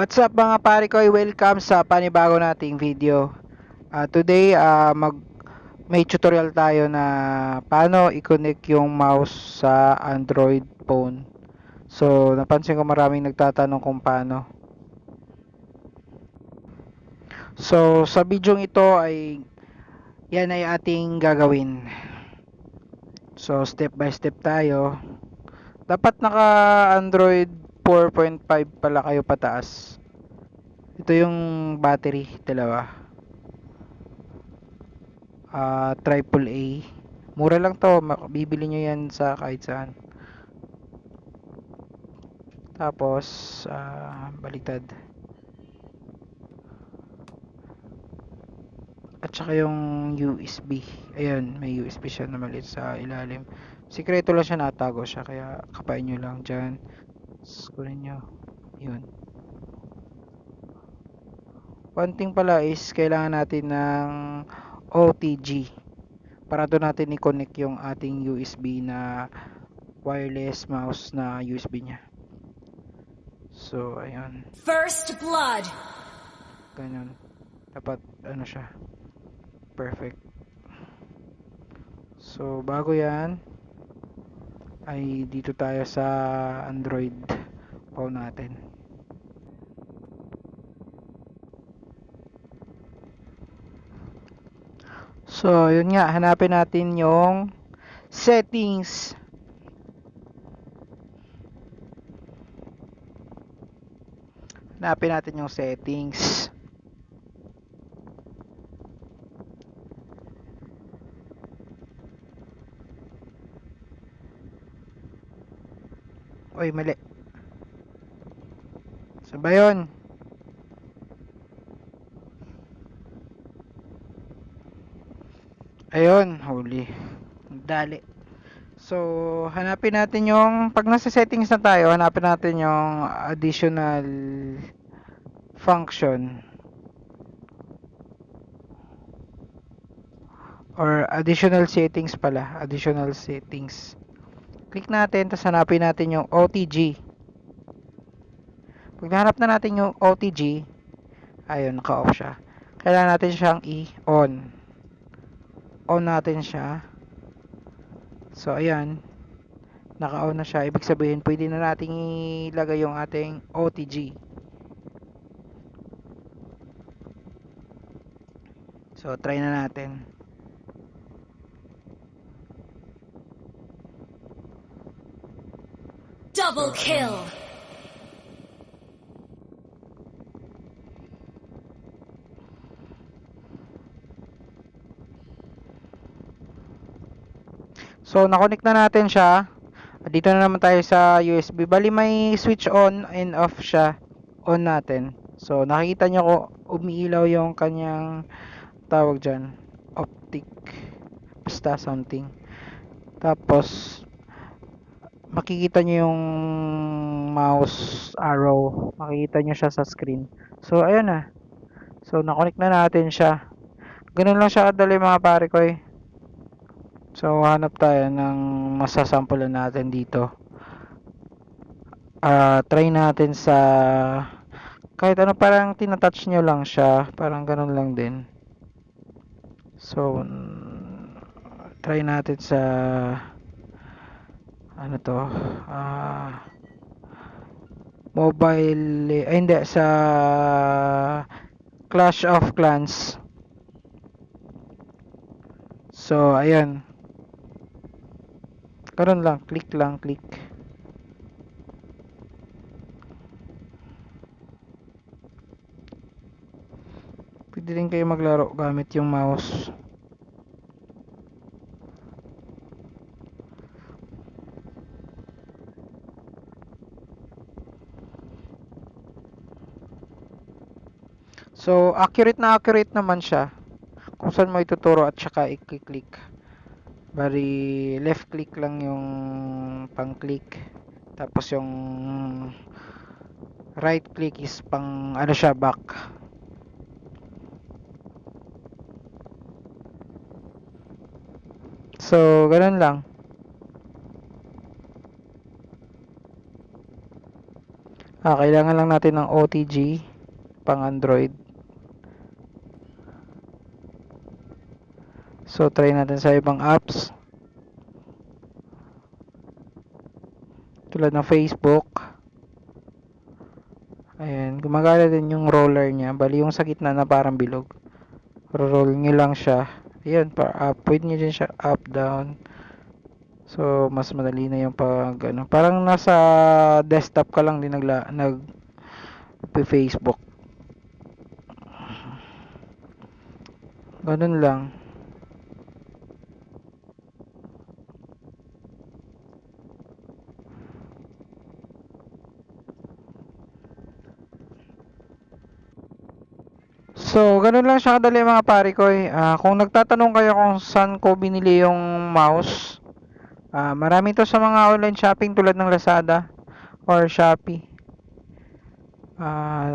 What's up mga pare ko? Welcome sa panibago nating video. Today may tutorial tayo na paano i-connect yung mouse sa Android phone. So napansin ko maraming nagtatanong kung paano. So sa video ito ay yan ay ating gagawin. So step by step tayo. Dapat naka Android 4.5 pala kayo pataas. Ito yung battery, dalawa. Triple A. Mura lang to, bibili nyo yan sa kahit saan. Tapos, baliktad. At saka yung USB. Ayan, may USB siya na maliit sa ilalim. Sikreto lang siya, natago siya. Kaya kapain nyo lang dyan. Kunin nyo. Yun. One thing pala is, kailangan natin ng OTG. Para doon natin i-connect yung ating USB na wireless mouse na USB niya. So, ayun. First blood. Ganyan. Dapat, ano siya. Perfect. So, bago yan, ay dito tayo sa Android phone natin. So, yun nga. Hanapin natin yung settings. Hanapin natin yung settings. Oy, mali. Saan ba yun? Ayun, huli. Dali. So, hanapin natin yung, pag nasa settings na tayo, hanapin natin yung additional function. Or additional settings pala. Additional settings. Click natin, tapos hanapin natin yung OTG. Pag nahanap na natin yung OTG, ayun, naka-off siya. Kailangan natin siyang i-on. On natin siya. So, ayan. Naka-on na siya. Ibig sabihin, pwede na natin ilagay yung ating OTG. So, try na natin. Double kill. So, na-connect na natin siya. Dito na naman tayo sa USB. Bali, may switch on and off siya. On natin. So, nakikita nyo ko umiilaw yung kanyang tawag dyan. Optic. Basta something. Tapos, makikita nyo yung mouse arrow. Makikita nyo siya sa screen. So, ayun na. So, na-connect na natin siya. Ganun lang siya kadali mga pare ko eh. So, hanap tayo ng masasampulan natin dito. Try natin sa kahit ano, parang tinatouch nyo lang siya. Parang ganun lang din. So, try natin sa ano to, mobile, hindi, sa Clash of Clans. So, ayan. Karon lang, click lang, click. Pwede rin kayo maglaro gamit yung mouse. So, accurate na accurate naman siya. Kung saan mo ituturo at saka i-click. Bari, left click lang yung pang-click. Tapos yung right click is pang ano siya, back. So, ganun lang. Kailangan lang natin ng OTG pang Android. So, try natin sa ibang apps. Tulad ng Facebook. Ayan, gumagana din yung roller niya. Bali yung sa gitna na parang bilog. Roll nyo lang siya. Ayan, pwede nyo din siya up, down. So, mas madali na yung pag, ano. Parang nasa desktop ka lang din Facebook. Ganun lang. So, ganun lang siya kadali mga pare ko. Kung nagtatanong kayo kung saan ko binili yung mouse, marami to sa mga online shopping tulad ng Lazada or Shopee.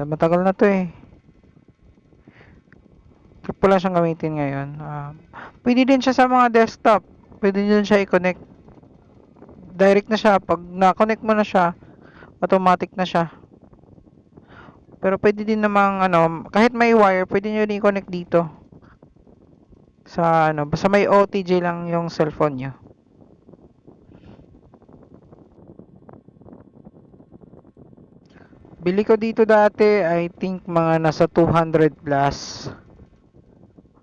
Matagal na to eh. Trip ko lang siyang gamitin ngayon. Pwede din siya sa mga desktop. Pwede din siya i-connect. Direct na siya. Pag na-connect mo na siya, automatic na siya. Pero pwede din namang ano, kahit may wire, pwede nyo rin i-connect dito. Sa ano, basta may OTG lang yung cellphone nyo. Bili ko dito dati, I think mga nasa 200 plus.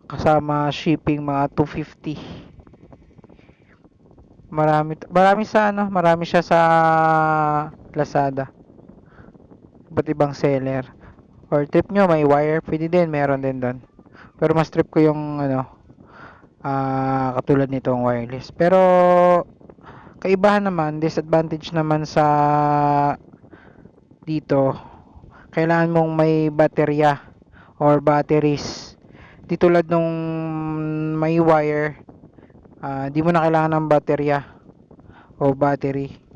Kasama shipping mga 250. Marami sa ano, marami siya sa Lazada. Iba't ibang seller. Or trip nyo, may wire, pwede din, meron din doon. Pero mas trip ko yung ano, katulad nitong wireless. Pero kaibahan naman, disadvantage naman sa dito, kailangan mong may baterya or batteries. Di tulad nung may wire, di mo na kailangan ng baterya o battery.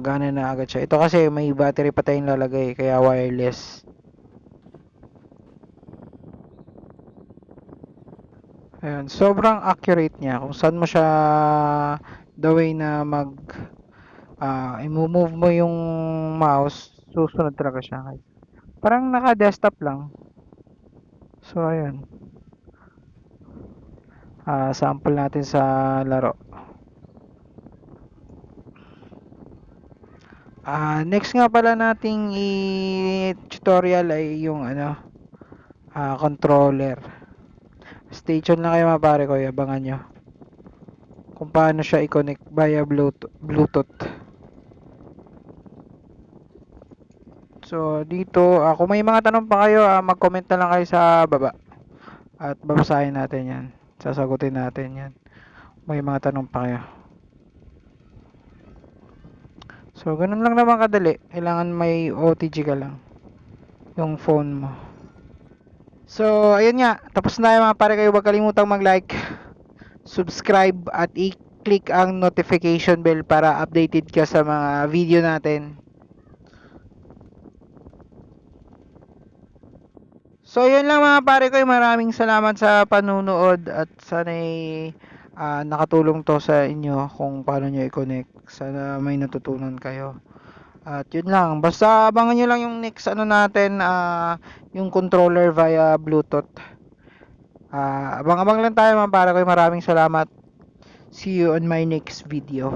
Gana na agad siya. Ito kasi may battery pa tayong lalagay, kaya wireless. Ayun, sobrang accurate niya. Kung saan mo siya the way na i-move mo yung mouse, susunod talaga siya. Parang naka-desktop lang. So, ayun. Sample natin sa laro. Next nga pala nating i-tutorial ay yung ano, controller. Stay tuned lang kayo mga pare ko, abangan nyo kung paano siya i-connect via Bluetooth. So, dito, kung may mga tanong pa kayo, mag-comment na lang kayo sa baba. At babasahin natin yan. Sasagutin natin yan. May mga tanong pa kayo. So, ganun lang naman kadali. Kailangan may OTG ka lang. Yung phone mo. So, ayun nga. Tapos na tayo mga pare kayo. Huwag kalimutang mag-like, subscribe, at i-click ang notification bell para updated ka sa mga video natin. So, yun lang mga pare ko. Maraming salamat sa panunood at sana'y nakatulong to sa inyo kung paano nyo i-connect. Sana may natutunan kayo. At yun lang. Basta abangan nyo lang yung next ano natin, yung controller via Bluetooth. Abang-abang lang tayo mga pare ko. Maraming salamat. See you on my next video.